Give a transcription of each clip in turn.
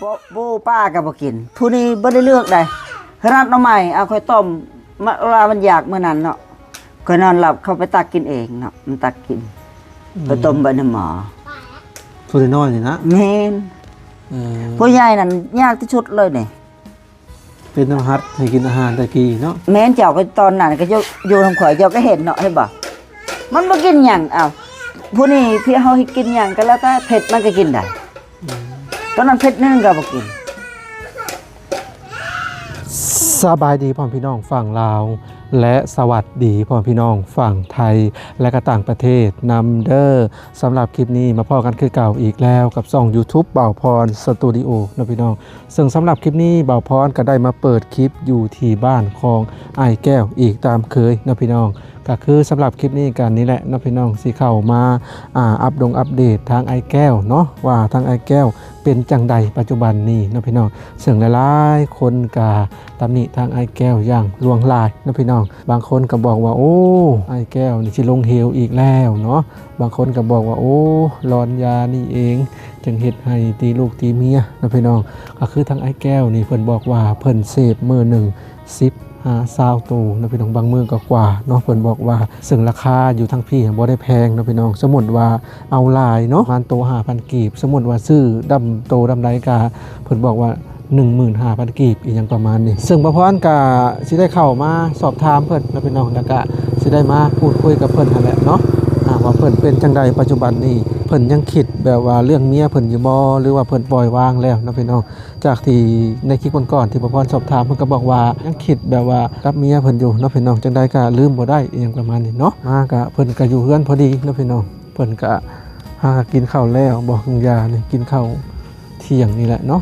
บ่ป้าก็บ่กินผู้นี้บ่ได้เลือกได้ขนาดน้ำใหม่เอาค่อยต้มมะเวลามันอยากมื้อนั้นเนาะค่อยนอนหลับเข้าไปตักกินเองเนาะมันตักกินไปต้มใบน้ำหมอผู้น้อยนี่นะแม่นผู้ใหญ่นั่นยากที่สุดเลยนี่เป็นน้ำฮัดให้กินอาหารตะกี้เนาะแม่นเจ้าก็ตอนนั้นก็อยู่ทางข่อยเจ้าก็เห็นเนาะให้บ่มันบ่กินหยังอ้าวผู้นี้พี่เฮาให้กินหยังก็แล้วแต่เผ็ดมันก็กินได้ตอนนั้นเผ็ดนึงก็บ่กินสบายดีพ่อพี่น้องฝั่งลาวและสวัสดีพ่อพี่น้องฝั่งไทยและก็ต่างประเทศนำเด้อสำหรับคลิปนี้มาพอกันคือเก่าอีกแล้วกับช่อง YouTube บ่าวพรสตูดิโอนะพี่น้องซึ่งสำหรับคลิปนี้บ่าวพรก็ได้มาเปิดคลิปอยู่ที่บ้านของไอ้แก้วอีกตามเคยนะพี่น้องก็คือสำหรับคลิปนี้กันนี้แหละนะพี่น้องสิเข้ามาอัปเดตทางไอ้แก้วเนาะว่าทางไอ้แก้วเป็นจังใดปัจจุบันนี้นะพี่น้องซึ่งหลายๆคนกาตำหนิทางไอ้แก้วอย่างลวงลายนะพี่น้องบางคนก็บอกว่าโอ้ไอ้แก้วนี่สิลงเหวอีกแล้วเนาะบางคนก็บอกว่าโอ้หลอนยานี่เองจึงเฮ็ดให้ตีลูกตีเมียนะพี่น้องก็คือทางไอ้แก้วนี่เพิ่นบอกว่าเพิ่นเสพมื้อหนึ่ง10-20ตู้นะพี่น้องบางมื้อก็กว่าเนาะเพิ่นบอกว่าซึ่งราคาอยู่ทั้งพี่บ่ได้แพงนะพี่น้องสมมุติว่าเอาหลายเนาะประมาณโต 5,000 กีบสมมุติว่าซื้อดำโตดำใดกะเพิ่นบอกว่า 15,000 กีบอีกอย่างประมาณนี้ซึ่งบ่พรก็สิได้เข้ามาสอบถามเพิ่นนะพี่น้องแล้วก็สิได้มาพูดคุยกับเพิ่นนั่นแหละเนาะว่าเพิ่นเป็นจังใดปัจจุบันนี้เพิ่นยังคิดแบบว่าเรื่องเมียเพิ่นอยู่บ่หรือว่าเพิ่นปล่อยวางแล้วนะพี่น้องจากที่ในคลิปก่อนๆที่บ่พรสอบถามเพิ่นก็บอกว่ายังคิดแบบว่ากับเมียเพิ่นอยู่เนาะพี่น้องจังใดก็ลืมบ่ได้อีหยังประมาณนี้เนาะมาก็เพิ่นก็อยู่เฮือนพอดีนะพี่น้องเพิ่นก็หากินข้าวแล้วบอกลุงยานี่กินข้าวเที่ยงนี่แหละเนาะ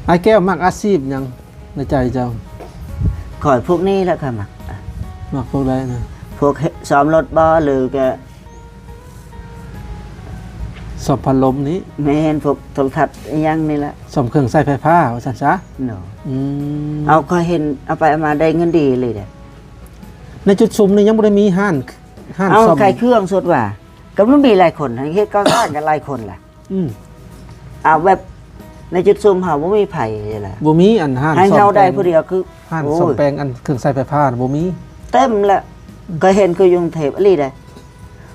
ไอ้แก้วมักอาชีพยังในใจเจ้าข่อยพวกนี้แหละค่ะมักพวกใดนะพวกซ้อมรถบ่หรือก็สอบพัดลมนี้แม่นพวกโทรทัศน์อีหยังนี่แหละสอบเครื่องใช้ไฟฟ้าว่าซั่นซะเนาะเอาค่อยเห็นเอาไปเอามาได้เงินดีเลยเด้ในจุดชุมนี่ยังบ่ได้มีห้านซ่อมใครเครื่องสุดว่าก็มันมีหลายคนเฮ็ดก็สร้างกันหลายคนล่ะเอาแบบในจุดซุ่มเฮาบ่มีไผนี่แหละบ่มีอันห้านให้เฮาได้ผู้เดียวคือห้านซ่อมแปลงอันเครื่องใช้ไฟฟ้าบ่มีเต็มแล้วก็เห็นคือยุงเทพอลีได้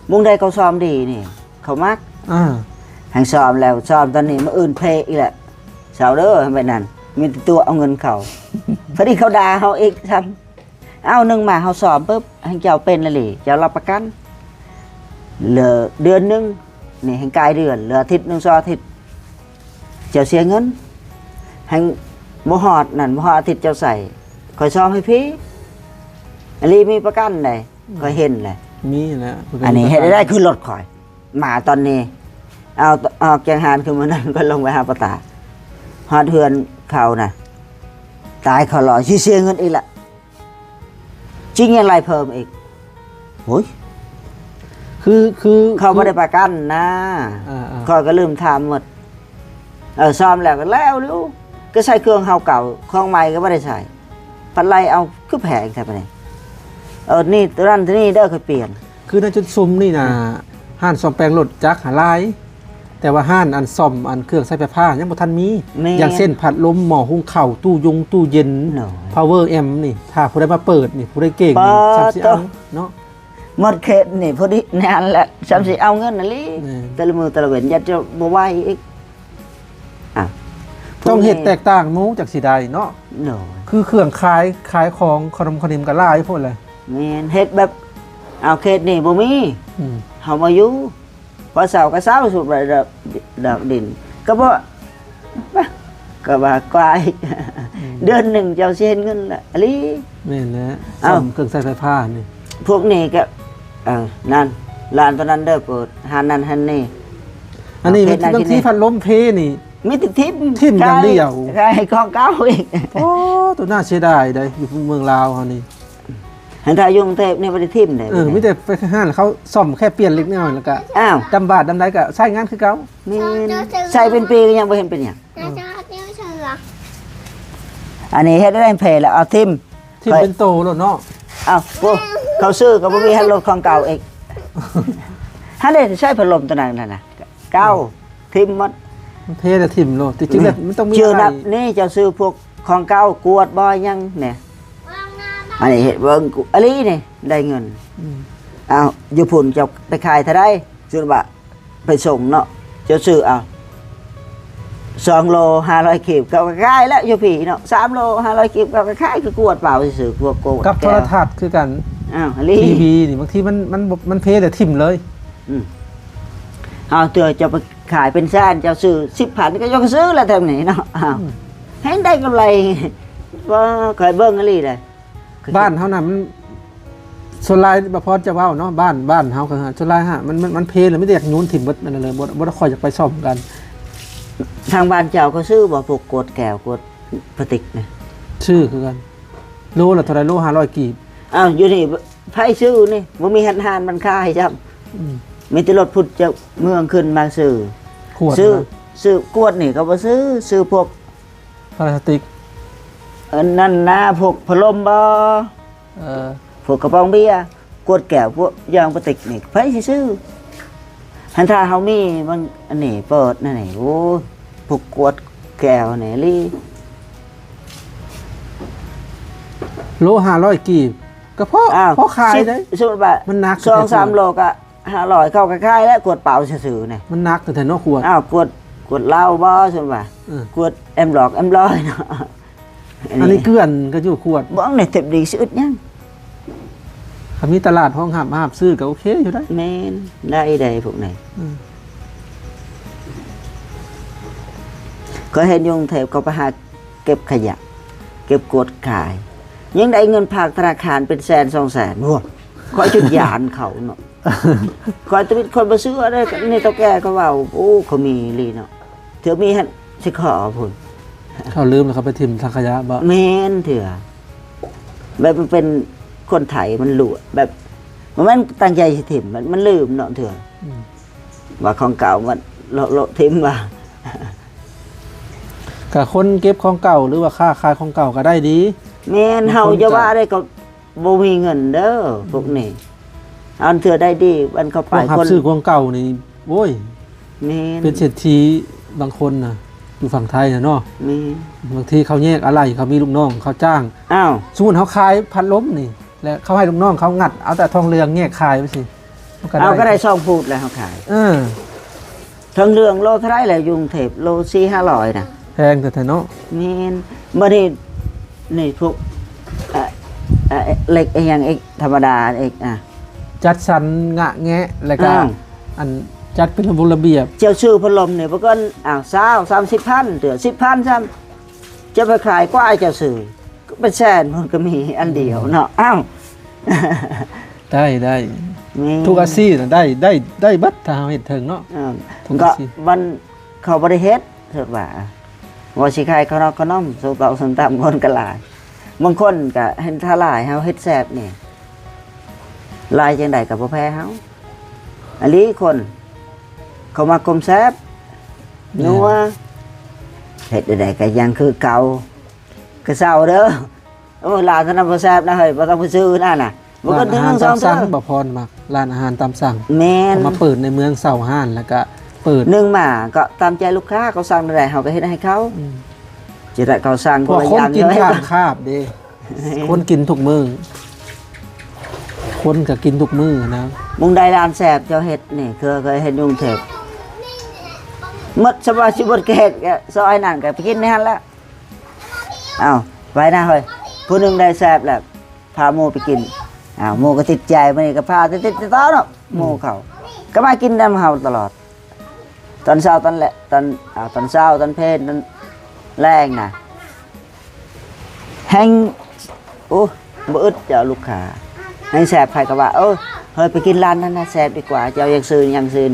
มุงใดเขาซ้อมดีนี่เขามักให้ซ้อมแล้วซ้อมตอนนี้มื้ออื่นเพลอีกแหละเสาเด้อไปนั่นมีตัวเอาเงินเขาพอดีเขาด่าเฮาอีกซ้ำเอานึงมาเฮาซ้อมปึ๊บให้เจ้าเป็นละลิเจ้ารับประกันเหลือเดือนนึงนี่ให้กายเดือนเหลืออาทิตย์นึง2อาทิตย์เจ้าเสียเงินให้บ่ฮอดนั่นบ่ฮอดอาทิตย์เจ้าใส่คอยซ้อมให้พี่อันนี้มีประกันได้คอยเห็นแหละมีแล้วอันนี้เฮ็ดได้คือรถข่อยมาตอนนี้เอาออกจากหานคือมื้อนั้นก็ลงไปหาปตาฮอดเฮือนเขาน่ะตายเขาหล่อสิเสียเงินอีกละจริงอะไรเพิ่มอีกโอ้ยคือเขาบ่ได้ประกันนะข้อยก็ลืมถามหมดซ่อมแล้วก็แล้วรู้ก็ใช้เครื่องเฮาเก่าของใหม่ก็ไม่ได้ใช้ปัดไล่เอาคือแพงแท้ปะเนี่ยนี่ร้านที่นี่เด้อเคยเปลี่ยนคือในจุดซุมนี่นะห้านซ่อมแปลงรถจักรหาลายแต่ว่าห้านอันซ่อมอันเครื่องใช้ไฟฟ้ายังบ่ทันมีอย่างเช่นพัดลมหม้อหุงข้าวตู้เย็น power amp นี่ถ้าผู้ใดมาเปิดนี่ผู้ใดเก่งนี่30เอาเนาะหมดเขตนี่พอดีนั่นแหละ30เอาเงินนั่นลิแต่ละมือแต่ละเว้นยัดจะบ่ไหวอีกต้องเฮ็ดแตกต่างหมู่จากสิใดเนาะคือเครื่องขายของขนมก็หลายพุ่นเลยแม่นเฮ็ดแบบเอาเขตนี่บ่มีเฮามาอยู่พอเสาร์ก็เสาร์สุดดอกดินก็บ่ก็ว่ากวายเดือนหนึ่งเจ้าสิเห็นเงินละอีแม่นแล้วซ่อมเครื่องใช้ไฟฟ้านี่พวกนี้ก็นั่นร้านตอนนั้นเด้อเปิดหานั่นหันนี่อันนี้บางทีพัดลมเพนี่มีติดทิมอย่างเดียวใช่ของเก่าอีกโอ้ตัวน่าเสียดายได้อยู่เมืองลาวเฮานี่หันถ้าอยู่กรุงเทพนี่บ่ได้ทิ่มได้มีแต่ไปห้านเขาซ่อมแค่เปลี่ยนเล็กน้อยแล้วก็ดำบาดดำใดก็ใช้งานคือเก่ามีใช้เป็นปีก็ยังบ่เห็นเป็นหยังอันนี้เฮ็ดได้เพลแล้วเอาทิ่มเป็นโตแล้วเนาะพวกเขาซื้อก็บ่มีให้รถของเก่าอีก ถ้าได้ใช้พัดลมตัวนั้นน่ะเก้าทิมหมด มันเทแต่ถิ่มโลดจริงๆแล้วมันต้องมี ชื่อ อะไร นับนี่เจะซื้อพวกของเก่ากวดบ่ยังเนี่ยอันนี้เห็ดเบิ่งกูอันนี้นี่ได้เงิน อืม เอาอยู่พุ่นจะไปขายเท่าไดซื้อบ่ไปส่งเนาะเจะซื้อเอา2 โล 500ขีดก็ขายแล้วอยู่พี่เนาะ3 โล 500ขีดก็ขายคือกวดเปล่าซื่อๆพวกโกด กับโทรทัศน์คือกัน อ้าวอันนี้ ทีวีนี่บางทีมันเพแต่ถิ่มเลย เอาเตือจะไปขายเป็นแสนจะซื้อ10,000ก็ยกซื้อแล้วทำไหนเนาะอ้าวให้ได้กำไรว่าเคยเบิ่งอะไรเลย บ้านเฮาน่ะมันส่วนหลายบ่พอจะเว้าเนาะบ้านเฮาก็ส่วนหลายฮะมันเพเลยไม่ได้อยากโยนถิ่มเบิดมันเลยบ่ได้ค่อยอยากไปซ่อมกัน ทางบ้านเจ้าก็ซื้อบ่พวกกดแก้วกดพลาสติกเนี่ย ชื่อคือกันโลละเท่าไหร่โล500กีบ อ้าวอยู่นี่ไผซื้อนี่บ่มีหันมันขายครับ อืม มีแต่รถพุทธจากเมืองขึ้นมาซื้อ ขวด ซื้อ นะ ซื้อกวดนี่ก็บ่ซื้อพวก พลาสติก อันนั้นนะพวกพัดลมบ่ เอ่อ พวกกระป๋องเบียร์กวดแก้วพวกยางพลาสติกนี่ไผสิซื้อหันถ้าเฮามีมันอันนี้เปิดนั่นนี่โอ้ยพวกกวดแก้วนี่ลี โล500กีบก็พอขายได้ สมมุติว่า มันหนัก 2-3 โลก็500เข้าก็ขายแล้วกวดเปล่าซื่อๆนี่ มันหนักแต่เนาะขวด อ้าวกวดเหล้าบ่สมมุติว่า เออ กวดแอมหลอกแอมร้อยเนาะ อันนี้เกลื่อนก็อยู่ขวด บ่อันนี้เต็มดีสิอึดยัง ถ้ามีตลาดห้องหาบซื้อก็โอเคอยู่ได้ แม่นได้พวกนี้ อืม ก็เห็นยงเทพเขาไปหาเก็บขยะ เก็บกวดขาย ยังได้เงินฝากธนาคารเป็น100,000-200,000โว้คอยจุดยานเขาเนาะ คอยตวิดคนมาซื้ออะไรกันนี่เฒ่าแก่เขาเว้าโอ้เขามีลีเนาะเถื่อมีหั่นสิขอพุ่น เขาลืมแล้วเขาไปทิ่มทางขยะบ่ แม่นเถื่อแบบมันเป็นคนไทยมันหลวแบบมันตั้งใจสิถิ่มมันลืมเนาะเถื่อ อืม ว่าของเก่ามันโละทิ้มว่า ก็คนเก็บของเก่าหรือว่าค่าขายของเก่าก็ได้ดี แม่นเฮาจะว่าได้ก็บ่มีเงินเด้อพวกนี้อันเถื่อได้ดีมันเข้า พ ไป วกขับ คน ซื้อของเก่านี่โว้ย แม่น เป็นเศรษฐีบางคนน่ะอยู่ฝั่งไทยน่ะเนาะ แม่น บางทีเขาแยกอะไรเขามีลูกน้องเขาจ้าง อ้าว สมมุติเขาขายพัดลมนี่ แล้วเขาให้ลูกน้องเขางัดเอาแต่ทองเรืองแยกขายไปสิมัน เอาก็ได้ช่องพูดแล้วเฮาขาย เออ ทั้งเรื่องโลเท่าไหร่แหละยุงเทพโล4-500น่ะ แพงแต่เนาะ แม่นบ่นี่นี่พวกเล็กไอ้หยังเอกธรรมดาเอกจัดสรรงะแงะแล้วก็ อ้าว อันจัดเป็นระเบียบ เจ้าชื่อพัดลมเนี่ยเพราะก็20-30,000เดือ10,000ซ้ำจะไปขายกว่าไอ้เจ้าซื้อก็เป็นแสนมันก็มีอันเดียวเนาะอ้าว ได้ แม่น ทุกอาชีพน่ะได้เบัดถ้าเฮาเฮ็ดถึงเนาะ อ้าว ทุก ก็ อาชีพ มันเขาบ่ได้เฮ็ดเถิดว่าสิขายข้าวนอกข้าวนมสูบเอาส้มตำคนก็หลายบางคนก็เห็นถ้าหลายเฮาเฮ็ดแซ่บนี่หลายจังไดก็บ่แพ้เฮาอันนี้คนเขามากลมแซ่บนัวเฮ็ดได้ก็ยังคือเก่าก็เศร้าเด้อโอ้หลานท่านบ่แซ่บนะเฮ้ยบ่ต้องไปซื้อนั่นน่ะบ่ก็ ร้าน ถึ อาง หาร สอ ตาง ม เด้ สั่ง อ บ่พรมักร้านอาหารตามสั่ง แม่น เอามาเปิดในเมืองเสาห้านแล้วก็เปิด นึ่งมาก็ตามใจลูกค้าเขาสั่งได้เฮาก็เฮ็ดให้เขาจะได้เขาสั่ง พอ ละ คน อย่าง กิน เย ข้าม อะ คาบเด้คนกินทุกมื้อคนก็กินทุกมื้อนะ มุงใดร้านแซ่บเจ้าเฮ็ดนี่เคยเห็นยุงเทพหมดสบายชีวิตก็เฮ็ดก็ซอยนั่นก็ไปกินในหั่นแล้วอ้าวไปนะเฮ้ยผู้หนึงได้แซ่บแล้วพาหมู่ไปกินอ้าวหมู่ก็ติดใจมื้อนี้ก็พาติดต่อเนาะหมู่เขาก็มากินนำเฮาตลอด ตอนเช้าตอนแลตอนเช้าตอนเพลตอนแรงน่ะแห้งโอ้บ่อึดเจ้าลูกค้าให้แซ่บใครก็ว่าเฮ้ยไปกินร้านนั้นนะแซ่บดีกว่าเจ้ายังซื้อ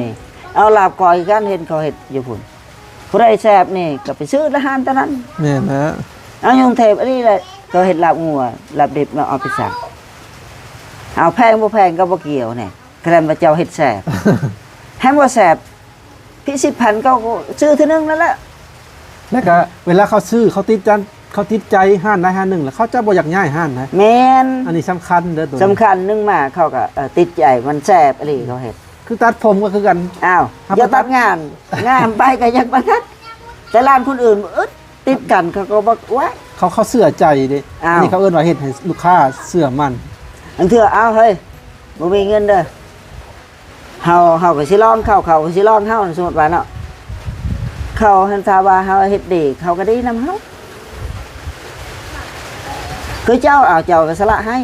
นี่เอาลาบก้อยกันเห็นเขาเฮ็ดอยู่พุ่นผู้ใดแซ่บนี่ก็ไปซื้อร้านตอนนั้น แม่นนะ เอายุงเทพอันนี้แหละเขาเฮ็ดลาบงัวลาบดิบมาเอาไปสั่งเอาแพงบ่แพงก็บ่เกี่ยวนี่แค่ว่าเจ้าเฮ็ดแซ่บ แฮมบ่แซ่บพี่10,000ก็ซื้อเทื่อนึงนั่นแหละ แล้วก็เวลาเขาซื้อเขาติดใจห้านใดห้านหนึ่งแล้วเขาจะบ่อยากย้ายห้านนะ แม่น อันนี้สำคัญเด้อตัวนี้ สำคัญนึงมาเขาก็ติดใจมันแซ่บอะไรเขาเฮ็ด คือตัดผมก็คือกัน อ้าว ครับ อย่าตัดงานไปก็ยังบ่ทัดแต่ร้านคนอื่นอึดติดกันเขาก็บอกว่า เขาเสื่อใจเด้ อ้าว อันนี้เขาเอิ้นว่าเฮ็ดให้ลูกค้าเสื่อมัน อันเถื่อเอาเฮ้ยบ่มีเงินเด้อเฮาก็สิลองเขาก็สิลองเฮาสมมุติว่าเนาะเขาหันทาว่าเฮาเฮ็ดดีเขาก็ดีนำเฮาคือเจ้าเอาเจ้าก็สละให้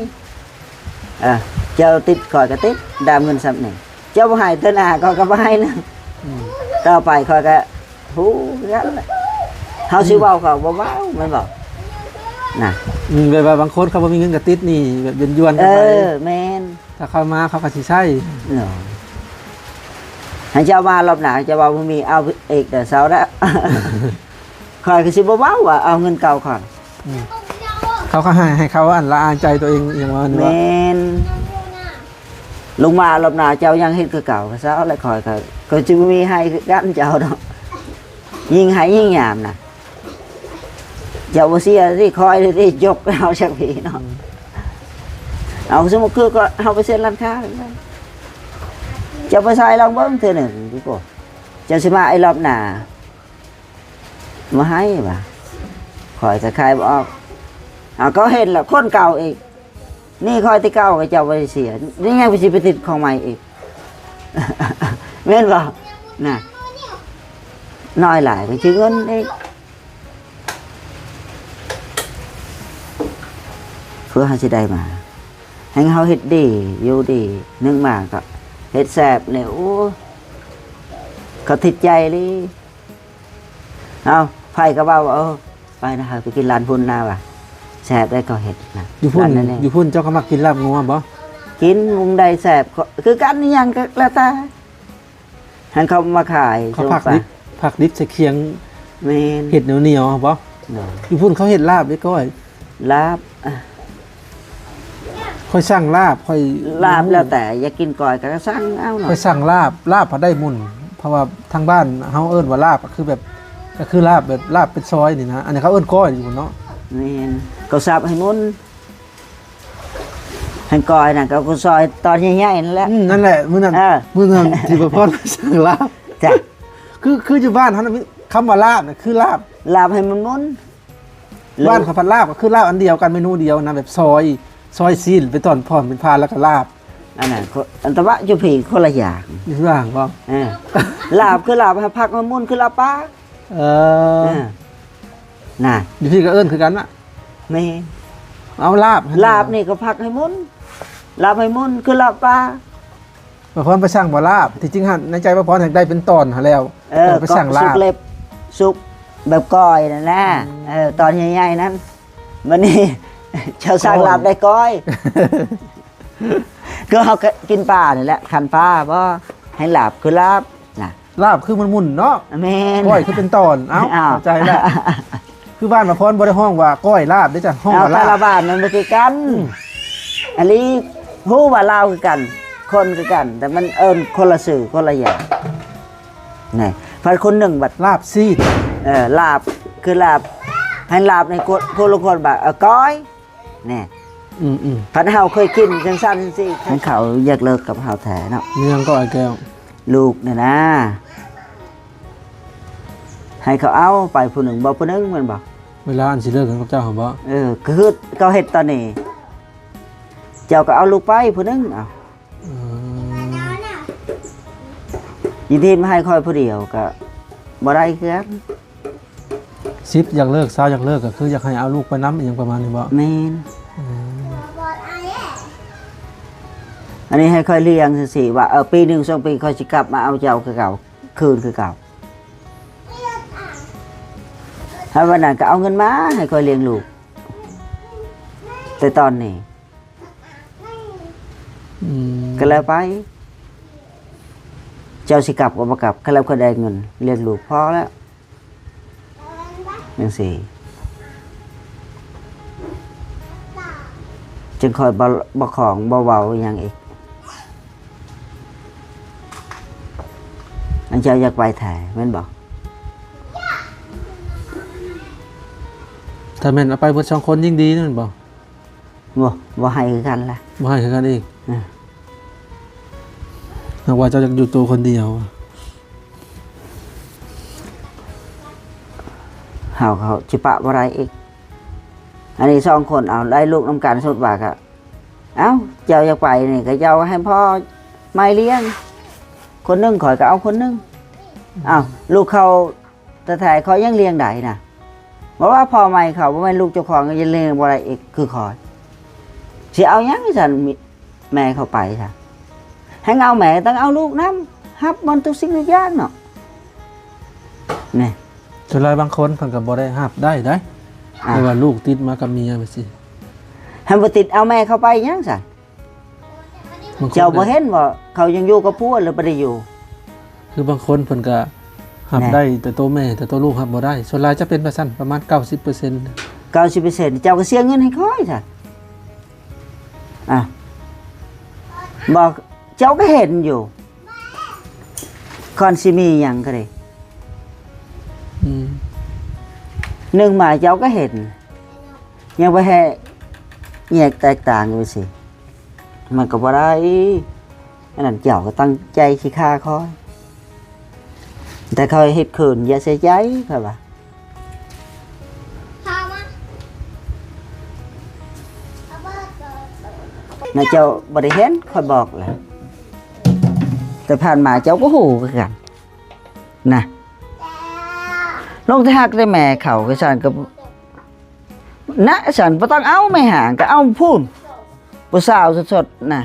เจ้าติดข่อยก็ติดดามเงินซ้ำนี่เจ้าบ่ให้เทื่อหน้าก็บ่ให้นะต่อไปข่อยก็ฮู้กันแหละเฮาสิเว้าเขาบ่เว้าแม่นบ่น่ะ แบบว่าบางคนเขาบ่มีเงินก็ติดหนี่แบบเป็นยวนกันไป แม่น ถ้าเขามาเขาก็สิใช้ ให้เจ้ามารอบหน้าเจ้าว่าบ่มีเอาเอกแต่เช้าแล้ว ข่อยก็สิบ่เว้าว่าเอาเงินเก่าก่อน เขาก็ให้เขาอันละอายใจตัวเองอย่างว่านี่ว่า แม่นลงมารอบหน้าเจ้ายังเฮ็ดคือเก่าก็เช้าแล้วข่อยก็สิบ่มีให้คือกันเจ้าดอกยิ่งให้ยิ่งยามน่ะเจ้าบ่เสียสิคอยสิยกเอาจักพี่เนาะเอาสมมุติคือก็เฮาไปเซ็นร้านค้าเจ้าไปใส่ลองเบิ่งเทื่อหนึ่งดีกว่าเจ้าสิมาไอ้รอบหน้ามาให้บ่ะข่อยจะขายบ่ออกก็เห็นแล้วคนเก่าอีกนี่ข่อยที่เก่าก็เจ้าบ่ได้เสียนี่ยังสิไปติดของใหม่อีก แม่นบ่น่ะน้อยหลายก็สิเงินอีกเพื่อหาสิได้มาให้เฮาเฮ็ดดีอยู่ดีนึงมาก็เฮ็ดแซ่บเนี่ยโอ้เขาติดใจเลยเอาไผก็ว่าไปนะครับไปกินร้านพุ่นนาว่ะแซ่บได้ก็เฮ็ดนะ อยู่พุ่น ร้านี่ อยู่พุ่นเจ้าก็มักกินลาบงัวบ่ กินมุงใดแซ่บก็คือกันนี่ยังก็แล้วแต่หันเขามาขาย เขาผักดิบใส่เคียง แม่น เห็ดเหนียวๆบ่ เนาะ อยู่พุ่นเขาเห็ดลาบได้ก้อย ลาบ ค่อยสั่งลาบค่อย ลาบแล้วแต่อยากกินก่อยก็สั่งเอาหน่อ ค่อย ยสั่งลาบพอได้มุ่นเพราะว่าทางบ้านเฮาเอิ้นว่าลาบก็คือแบบก็คือลาบแบบลาบเป็นซอยนี่นะอันนี้เขาเอิ้นก้อยอยู่พุ่นเนาะ แม่นก็สับให้มุนให้ก่อยน่ะก็ซอยตอนใหญ่ๆนั่นแหละ นั่นแหละมื้อนั้น มื้อนั้นที่พ่อสั่งลาบ จ้ะ คืออยู่บ้านเฮานะคำว่าลาบน่ะคือลาบ ลาบให้มันมุน บ้านเขาพัดลาบก็คือลาบอันเดียวกันเมนูเดียวนะแบบซอยซีนเป็นตอนพร้อมเป็นพานแล้วก็ลาบ อันนั้นอันตะวะจุผีคนละอย่าง อยู่ข้างล่างบ่ ลาบคือลาบให้พักมันมุนคือลาบป้า เออ น่ะ อยู่ที่ก็เอิ้นคือกันน่ะ แม่ เอาลาบให้ ลาบนี่ก็พักให้มุนลาบให้มุนคือลาบป้า บ่พรไปสั่งบ่ลาบที่จริงหั่นในใจบ่พรอยากได้เป็นตอนหาแล้วต้องไปสั่งลา สุ บ กเล็บสุกแบบก้อยนั่นนะตอนใหญ่ๆนั้นวันนี้ ชาวสร้างลาบได้ก้อย ก็เขาก็กินปลานี่แหละขันปลาบ่ให้ลาบคือลาบน่ะ ลาบคือมันหมุนเนาะ แม่น ก้อยคือเป็นตอนเอ้า อ้าว เข้าใจแล้วคือบ้านบ่พรบ่ได้ห้องว่าก้อยลาบได้จ้ะห้อง เอา ว่า แต่ ลา ละ บ บ้านมันบ่คือกันอันนี้ฮู้ว่าลาวคือกัน คนคือกัน แต่มันเอิ้นคนละสื่อคนละอย่างนี่พันคนหนึ่งบัด ลาบซีด ลาบคือลาบให้ลาบในคนละคนแบบก้อยนี่ อืม พันเฮาเคยกินจังสั้นจังซี่ให้เขาอยากเลิกกับเฮาแท้เนาะ เนืองก็ไอ้แก้ว ลูกเนี่ยนะให้เขาเอาไปผู้หนึ่งบ่ผู้หนึงมันบอก เวลาอันสิเลิกกันกับเจ้าหั่นบ่ คือเขาเฮ็ดตอนนี้เจ้าก็เอาลูกไปผู้หนึงเอา อืม ยินดีมาให้คอยผู้เดียวก็บ่ได้คือกัน ซิปอยากเลิกสาวอยากเลิกก็คืออยากให้เอาลูกไปนำอีหยังประมาณนี้บ่ แม่นอันนี้ให้ค่อยเลี้ยงสิว่าปีหนึ่ง2ปีค่อยสิกลับมาเอาเจ้าคือเก่าคืนคือเก่าถ้าวันนั้นก็เอาเงินมาให้ค่อยเลี้ยงลูกแต่ตอนนี้ อืม ก็แล้วไป เจ้าสิกลับก็บ่กลับก็แล้วก็ได้เงินเลี้ยงลูกพอแล้วจังซี่จึงคอยบ่ของบ่เว้าอหยังอีกอันเจ้าอยากไปแท้แม่นบ่ ถ้าแม่นเอาไปเบิดสองคนยิ่งดีนั่นบ่ บ่ให้คือกันล่ะ บ่ให้คือกันอีก หากว่าเจ้าจะอยู่ตัวคนเดียว เขาจิปะบ่ได้อีกอันนี้2คนเอาได้ลูกน้ำกันสุดว่าก็เอ้าเจ้าอยากไปนี่ก็เจ้าให้พ่อไม่เลี้ยงคนนึงข่อยก็เอาคนนึงอ้าวลูกเขาแต่ถ่ายเขายังเลี้ยงได้น่ะเพราะว่าพ่อใหม่เขาบ่แม่นลูกเจ้าของก็ยังเลี้ยงบ่ได้อีกคือข่อยสิเอาหยังให้ซั่นแม่เขาไปซะให้เอาแม่ต้องเอาลูกนำรับมันทุกสิ่งทุกอย่างเนาะนี่ ส่วนหลายบางคนเพิ่นก็บ่ได้รับได้แต่ว่าลูกติดมากับเมียไปสิ ให้บ่ติดเอาแม่เขาไปหยังซั่น บางคน เจ้าบ่เห็นว่าเขายังอยู่กับผัวหรือบ่ได้อยู่ คือบางคนเพิ่นก็รับได้แต่ตัวแม่แต่ตัวลูกรับบ่ได้ส่วนหลายจะเป็นประมาณประมาณ 90% 90%เจ้าก็เสียเงินให้ค่อยซั่นบอกเจ้าก็เห็นอยู่คอนสิมีหยังก็ได้หนึ่งมาเจ้าก็เห็นยังบ่ให้แยกแตกต่างกันไปสิมันก็บ่ได้อันนั้นเจ้าก็ตั้งใจสิฆ่าค่อยแต่เขาเฮ็ดคืนอย่าเสียใจครับว่าน่ะเจ้าบ่ได้เห็นค่อยบอกแหละแต่ผ่านมาเจ้าก็ฮู้คือกันนะลงที่ฮักได้แม่เขาก็ซั่นก็นะซั่นบ่ต้องเอาไม่ห่างก็เอาพูนผู้สาวสดๆน่ะ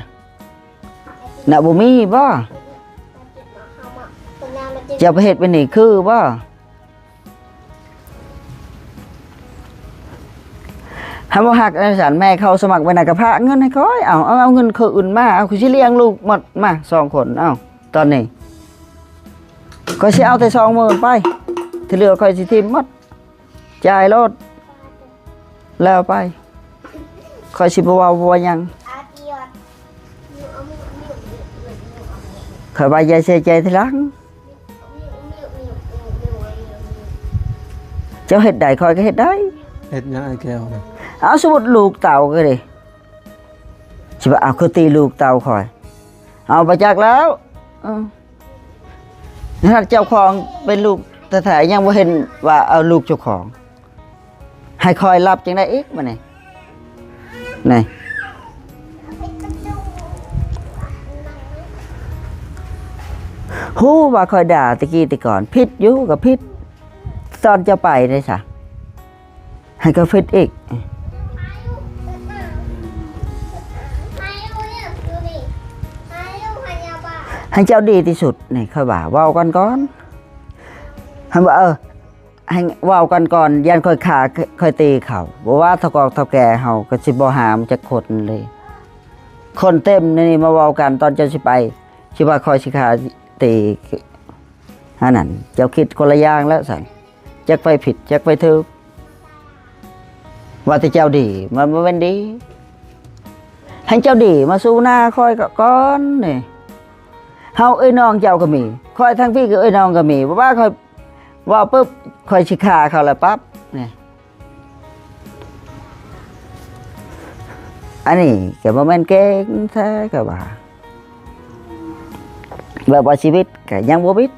น่ะบ่มีบ่เจ้าไปเฮ็ดเป็นนี่คือบ่หาบ่ฮักได้ซั่นแม่เขาสมัครไว้น่ะก็พาเงินให้ค่อยเอาเงินคืออื่นมาเอาคือสิเลี้ยงลูกหมดมา2คนเอาตอนนี้ก็สิเอาแต่20,000ไปที่เหลือค่อยสิทิมหมดจ่ายรถแล้วไปค่อยสิบ่เว้าบ่หยังค่อยว่าอย่าเสียใจทีหลังเจ้าเฮ็ดได้ค่อยก็เฮ็ดได้ เฮ็ดหยังไอ้แก้วนะ เอาสมมุติลูกเต่าก็ดิสิว่าเอาคือตีลูกเต่าค่อยเอาไปจักแล้วถ้าเจ้าของเป็นลูกแต่ถ้ายังบ่เห็นว่าเอาลูกเจ้าของให้คอยรับจังได้อีกมานี่ฮู้ว่าคอยด่าตะกี้แต่ก่อนผิดอยู่กับผิดตอนจะไปได้ซะให้ก็ผิดอีกให้เจ้าดีที่สุดนี่ค่อยว่าเว้ากันก่อนให้ว่าให้เว้ากันก่อนยันค่อยขาค่อยตีเขาบ่ว่าทกอกเฒ่าแก่เฮาก็สิบ่หามจักคนเลยคนเต็มนี่มาเว้ากันตอนเจ้าสิไปสิว่าค่อยสิขาตีอันนั้นเจ้าคิดคนละอย่างแล้วสั่นจักไปผิดจักไปถูกว่าแต่เจ้าดีมันบ่แม่นดีให้เจ้าดีมาสู้หน้าค่อยก่อนนี่เฮาเอ้ยน้องเจ้าก็มีคอยทั้งพี่ก็เอ้ยน้องก็มีเพราะว่าคอยว่าปุ๊บคอยสิฆ่าเขาแล้วปั๊บนี่อันนี้ก็บ่แม่นเก่งแท้ก็ว่าแบบว่าชีวิตก็ยังบ่วิต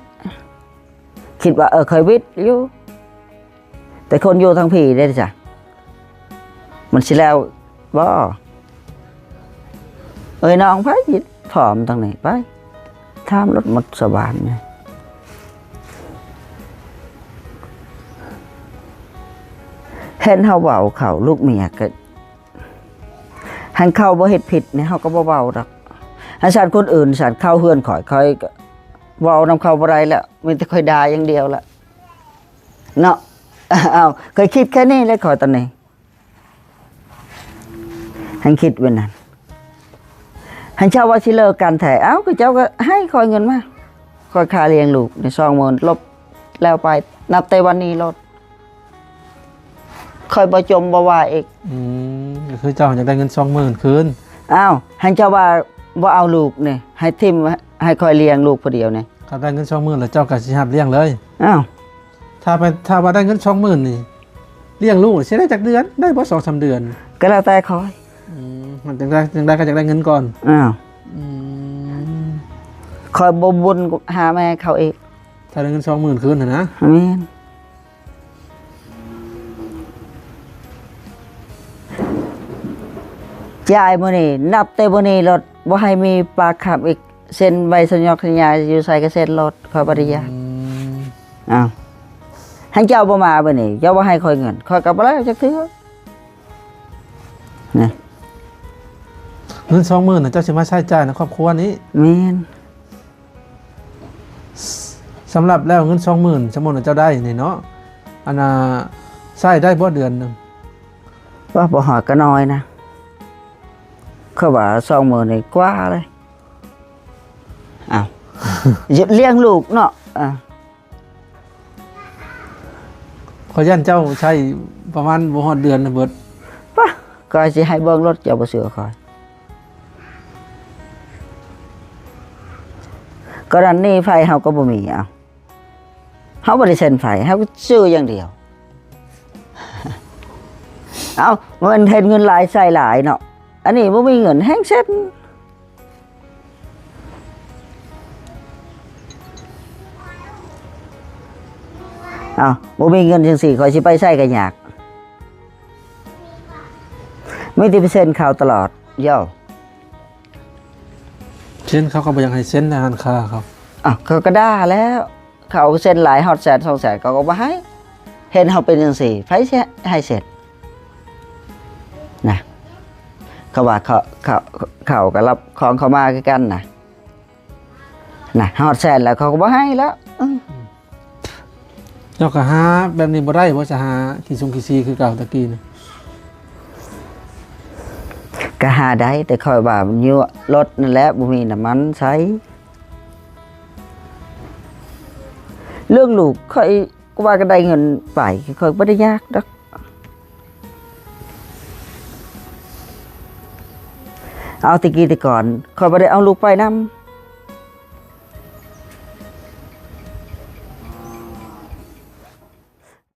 คิดว่าเคยวิตอยู่แต่คนอยู่ทางพี่ได้จ้ะมันสิแล้วบ่เอ้ยน้องไปยิดผอมทางไหนไปทำรถหมดสบานไงเห็นเขาเบาเขาลูกเมียก็หันเข้าบ่เฮ็ดผิดเนี่ยเขาก็บ่เบาดอกหันสารคนอื่นสารเข้าเฮือนข่อยค่อยเบานำเข้าบ่ได้แล้วมีแต่ค่อยด่าอย่างเดียวละเนาะเอาเคยคิดแค่นี้เลยข่อยตอนนี้หันคิดไว้นั่นหันเจ้าว่าสิเลิกกันแท้เอ้าก็เจ้าก็ให้คอยเงินมาคอยค่าเลี้ยงลูกใน20,000ลบแล้วไปนับแต่วันนี้ลดคอยบ่จมบ่ว่าอีกก็คือเจ้าอยากได้เงิน 20,000 คืนอ้าวหันเจ้าว่าบ่เอาลูกนี่ให้ทิมให้คอยเลี้ยงลูกผู้เดียวนี่ครับได้เงิน 20,000แล้วเจ้าก็สิรับเลี้ยงเลยอ้าวถ้าว่าได้เงิน 20,000นี่เลี้ยงลูกสิได้จักเดือนได้บ่ 2-3 เดือนก็แล้วแต่คอยมันจังได้ก็อยากได้เงินก่อนอ้าว คอยบ่บุญหาแม่เขาอีก ถ้าได้เงิน20,000คืนน่ะนะ แม่นจ่ายมื้อนี้นับแต่มื้อนี้รถบ่ให้มีปากขับอีกเซ็นใบสัญญาสัญญาอยู่ใส่ก็เซ็นรถคอยบ่ได้ยาก อ้าวให้เจ้าบ่มาบ่นี่เจ้าบ่ให้คอยเงินคอยกลับบ่แล้วจักเทื่อนี่ เงิน20,000น่ะเจ้าสิมาใช้จ่ายในครอบครัวนี้ แม่น สำหรับแล้วเงิน20,000สมมุติว่าเจ้าได้นี่เนาะอันน่ะใช้ได้บ่เดือนหนึง ว่าบ่ฮอดก็น้อยนะเขาว่า20,000นี่กว่าเลยอ้าว เลี้ยงลูกเนาะขอย่านเจ้าใช้ประมาณบ่ฮอดเดือนน่ะเบิด ป่ะก็สิให้เบิ่งรถเจ้าบ่เชื่อคอยก็ดันนี้ไฟเฮาก็บ่มีเอาเฮาบ่ได้เซ็นไฟเฮาซื้ออย่างเดียว เอามันเห็นเงินหลายใส่หลายเนาะอันนี้บ่มีเงินแฮงเซ็นเอาบ่มีเงินจังซี่ขอยสิไปใช้ก็ยากไม่ได้ไปเซ็นข่าวตลอดย่อ เช่นเขาก็บ่อยากให้เซ็นในร้านค้าครับ เขาก็ด่าแล้ว เขาเซ็นหลายฮอดแสน2แสนเขาก็บ่ให้ เห็นเขาเป็นจังซี่ไผสิให้เสร็จนะเขาว่าเขาก็รับของเขามาคือกันนะฮอดแสนแล้วเขาก็บ่ให้แล้ว เจ้าก็หาแบบนี้บ่ได้บ่จะหาขี้ซุงขี้ซีคือเก่าตะกี้นะ ก็หาได้แต่คอยว่ามันยั่วรถนั่นแหละบ่มีน้ำมันใช้เรื่องลูกค่อยก็ว่าก็ได้เงินไปค่อยบ่ได้ยากดอกเอาตะกี้แต่ก่อนค่อยบ่ได้เอาลูกไปนำ